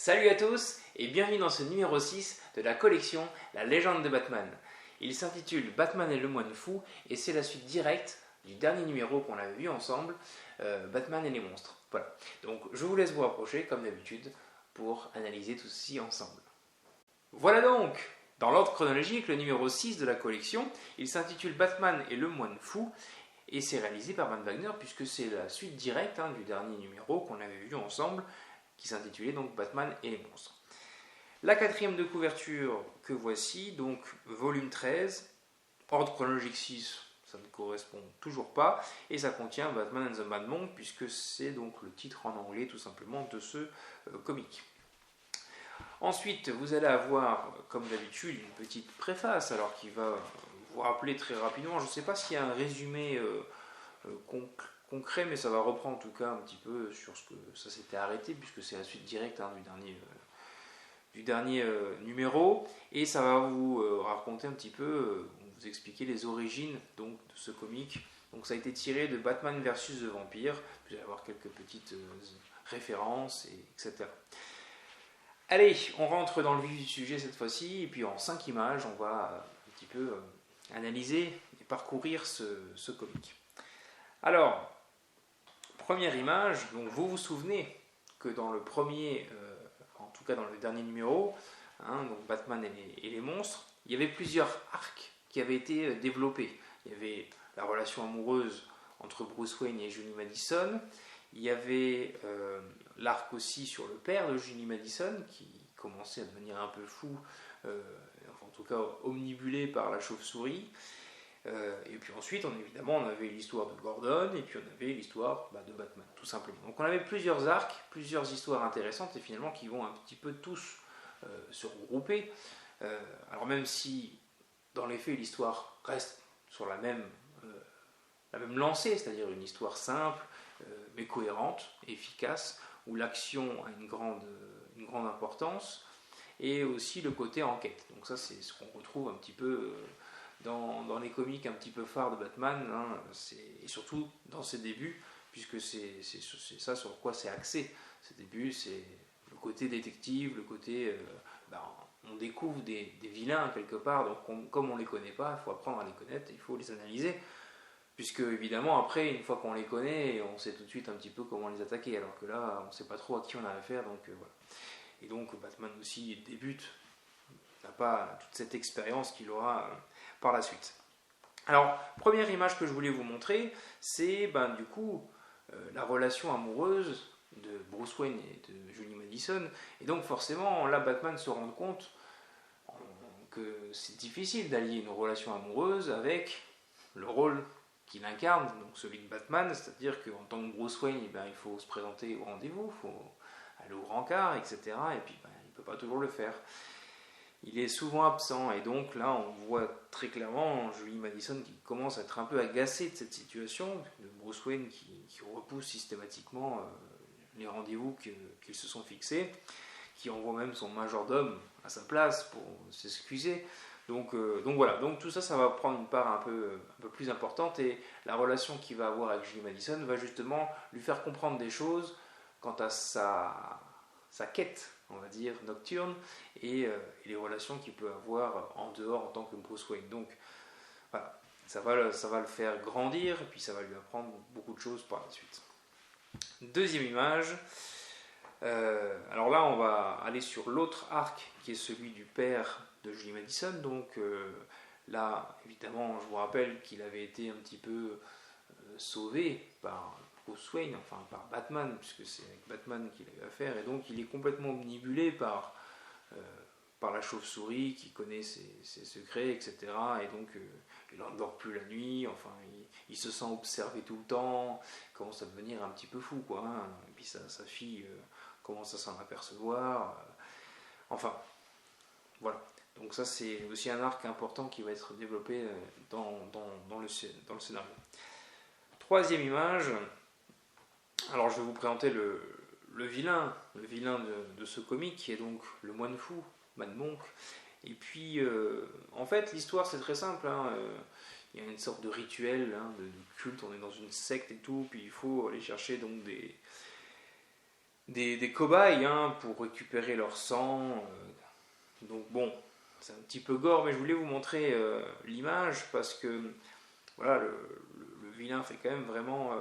Salut à tous et bienvenue dans ce numéro 6 de la collection La légende de Batman. Il s'intitule Batman et le moine fou et c'est la suite directe du dernier numéro qu'on avait vu ensemble, Batman et les monstres. Voilà, donc je vous laisse vous approcher comme d'habitude pour analyser tout ceci ensemble. Voilà donc, dans l'ordre chronologique, le numéro 6 de la collection. Il s'intitule Batman et le moine fou et c'est réalisé par Van Wagner puisque c'est la suite directe du dernier numéro qu'on avait vu ensemble, qui s'intitulait donc Batman et les monstres. La quatrième de couverture que voici, donc volume 13, ordre chronologique 6, ça ne correspond toujours pas, et ça contient Batman and the Mad Monk, puisque c'est donc le titre en anglais tout simplement de ce comic. Ensuite, vous allez avoir, comme d'habitude, une petite préface, alors qui va vous rappeler très rapidement, je ne sais pas s'il y a un résumé concret, mais ça va reprendre en tout cas un petit peu sur ce que ça s'était arrêté, puisque c'est la suite directe du dernier numéro, et ça va vous raconter un petit peu, vous expliquer les origines donc, de ce comic. Donc ça a été tiré de Batman vs The Vampire, vous allez avoir quelques petites références, etc. Allez, on rentre dans le vif du sujet cette fois-ci, et puis en 5 images, on va un petit peu analyser et parcourir ce comic. Alors, première image, donc vous vous souvenez que dans le premier, en tout cas dans le dernier numéro, donc Batman et les monstres, il y avait plusieurs arcs qui avaient été développés. Il y avait la relation amoureuse entre Bruce Wayne et Julie Madison, il y avait l'arc aussi sur le père de Julie Madison qui commençait à devenir un peu fou, en tout cas omnibulé par la chauve-souris. Et puis ensuite, évidemment, on avait l'histoire de Gordon, et puis on avait l'histoire de Batman, tout simplement. Donc on avait plusieurs arcs, plusieurs histoires intéressantes, et finalement qui vont un petit peu tous se regrouper. Alors même si, dans les faits, l'histoire reste sur la même lancée, c'est-à-dire une histoire simple, mais cohérente, efficace, où l'action a une grande importance, et aussi le côté enquête. Donc ça, c'est ce qu'on retrouve un petit peu dans les comics un petit peu phares de Batman, et surtout dans ses débuts, puisque c'est ça sur quoi c'est axé. Ses débuts, c'est le côté détective, le côté... on découvre des vilains quelque part, donc comme on ne les connaît pas, il faut apprendre à les connaître, il faut les analyser, puisque évidemment après, une fois qu'on les connaît, on sait tout de suite un petit peu comment les attaquer, alors que là, on ne sait pas trop à qui on a affaire, donc voilà. Et donc Batman aussi débute, n'a pas toute cette expérience qu'il aura par la suite. Alors, première image que je voulais vous montrer, c'est du coup la relation amoureuse de Bruce Wayne et de Julie Madison, et donc forcément là Batman se rend compte que c'est difficile d'allier une relation amoureuse avec le rôle qu'il incarne, donc celui de Batman, c'est-à-dire qu'en tant que Bruce Wayne, il faut se présenter au rendez-vous, il faut aller au rencard, etc. Et puis il ne peut pas toujours le faire. Il est souvent absent, et donc là on voit très clairement Julie Madison qui commence à être un peu agacée de cette situation, de Bruce Wayne qui repousse systématiquement les rendez-vous qu'ils se sont fixés, qui envoie même son majordome à sa place pour s'excuser. Donc voilà, donc tout ça, ça va prendre une part un peu plus importante, et la relation qu'il va avoir avec Julie Madison va justement lui faire comprendre des choses quant à sa quête, on va dire, nocturne, et les relations qu'il peut avoir en dehors en tant que Bruce Wayne. Donc voilà, ça va le faire grandir, et puis ça va lui apprendre beaucoup de choses par la suite. Deuxième image, alors là on va aller sur l'autre arc qui est celui du père de Julie Madison. Donc là évidemment je vous rappelle qu'il avait été un petit peu sauvé par Bruce Wayne, enfin par Batman, puisque c'est avec Batman qu'il a eu affaire, et donc il est complètement omnibulé par la chauve-souris qui connaît ses secrets, etc. Et donc il n'en dort plus la nuit, enfin il se sent observé tout le temps, il commence à devenir un petit peu fou, quoi, et puis sa fille commence à s'en apercevoir, enfin voilà. Donc ça c'est aussi un arc important qui va être développé dans le scénario. Troisième image, alors je vais vous présenter le vilain de ce comic, qui est donc le moine fou, Mad Monk. Et puis en fait l'histoire c'est très simple, il y a une sorte de rituel, de culte, on est dans une secte et tout, puis il faut aller chercher donc des cobayes hein, pour récupérer leur sang. Donc bon, c'est un petit peu gore, mais je voulais vous montrer l'image parce que voilà, le vilain fait quand même vraiment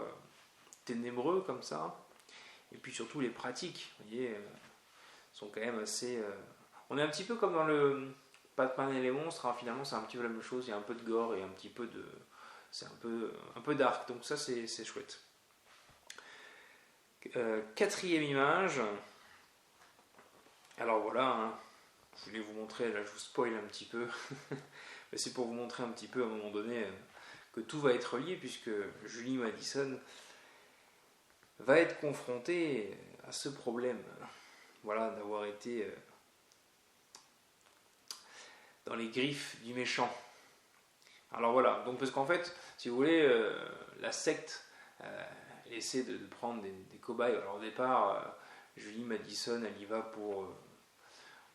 ténébreux comme ça. Et puis surtout les pratiques, vous voyez, sont quand même assez. On est un petit peu comme dans le Batman et les monstres, hein, finalement c'est un petit peu la même chose, il y a un peu de gore et un petit peu de. C'est un peu dark, donc ça c'est chouette. Quatrième image. Alors voilà, hein, je voulais vous montrer, là je vous spoil un petit peu, mais c'est pour vous montrer un petit peu à un moment donné que tout va être lié puisque Julie Madison va être confrontée à ce problème, voilà, d'avoir été dans les griffes du méchant. Alors voilà, donc parce qu'en fait, si vous voulez, la secte elle essaie de prendre des cobayes. Alors au départ, Julie Madison, elle y va pour,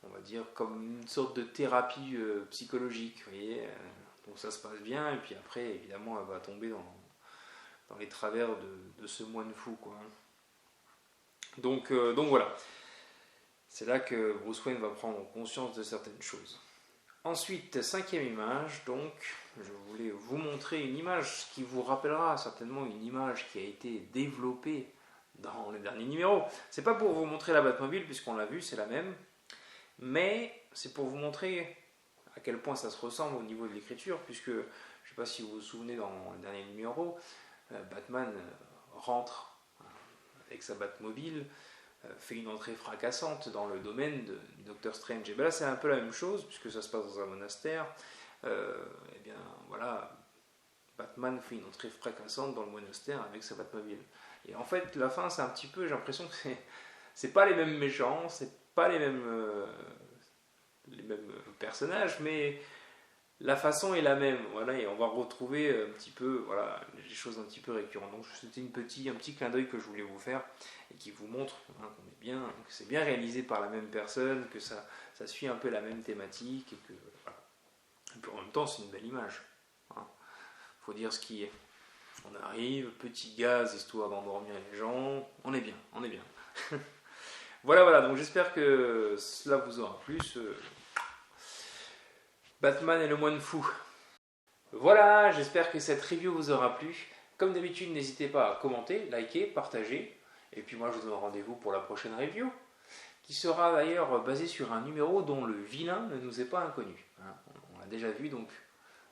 on va dire, comme une sorte de thérapie psychologique, vous voyez. Donc ça se passe bien, et puis après, évidemment, elle va tomber dans les travers de ce moine fou, quoi. Donc voilà, c'est là que Bruce Wayne va prendre conscience de certaines choses. Ensuite, cinquième image, donc, je voulais vous montrer une image qui vous rappellera certainement une image qui a été développée dans les derniers numéros. C'est pas pour vous montrer la Batmobile, puisqu'on l'a vu, c'est la même, mais c'est pour vous montrer à quel point ça se ressemble au niveau de l'écriture, puisque, je ne sais pas si vous vous souvenez dans le dernier numéro, Batman rentre avec sa Batmobile, fait une entrée fracassante dans le domaine de Doctor Strange. Et bien là, c'est un peu la même chose, puisque ça se passe dans un monastère. Et bien voilà, Batman fait une entrée fracassante dans le monastère avec sa Batmobile. Et en fait, la fin, c'est un petit peu, j'ai l'impression que c'est pas les mêmes méchants, c'est pas les mêmes personnages, mais la façon est la même, voilà, et on va retrouver un petit peu, voilà, des choses un petit peu récurrentes. Donc c'était un petit clin d'œil que je voulais vous faire et qui vous montre hein, qu'on est bien, que c'est bien réalisé par la même personne, que ça suit un peu la même thématique et que voilà. Et puis en même temps, c'est une belle image. Hein. Faut dire ce qui est. On arrive, petit gaz histoire d'endormir les gens, on est bien, on est bien. Voilà, donc j'espère que cela vous aura plu. Batman et le moine fou. Voilà, j'espère que cette review vous aura plu. Comme d'habitude, n'hésitez pas à commenter, liker, partager. Et puis moi, je vous donne rendez-vous pour la prochaine review, qui sera d'ailleurs basée sur un numéro dont le vilain ne nous est pas inconnu. Hein, on l'a déjà vu, donc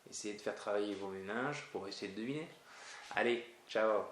essayez de faire travailler vos méninges pour essayer de deviner. Allez, ciao!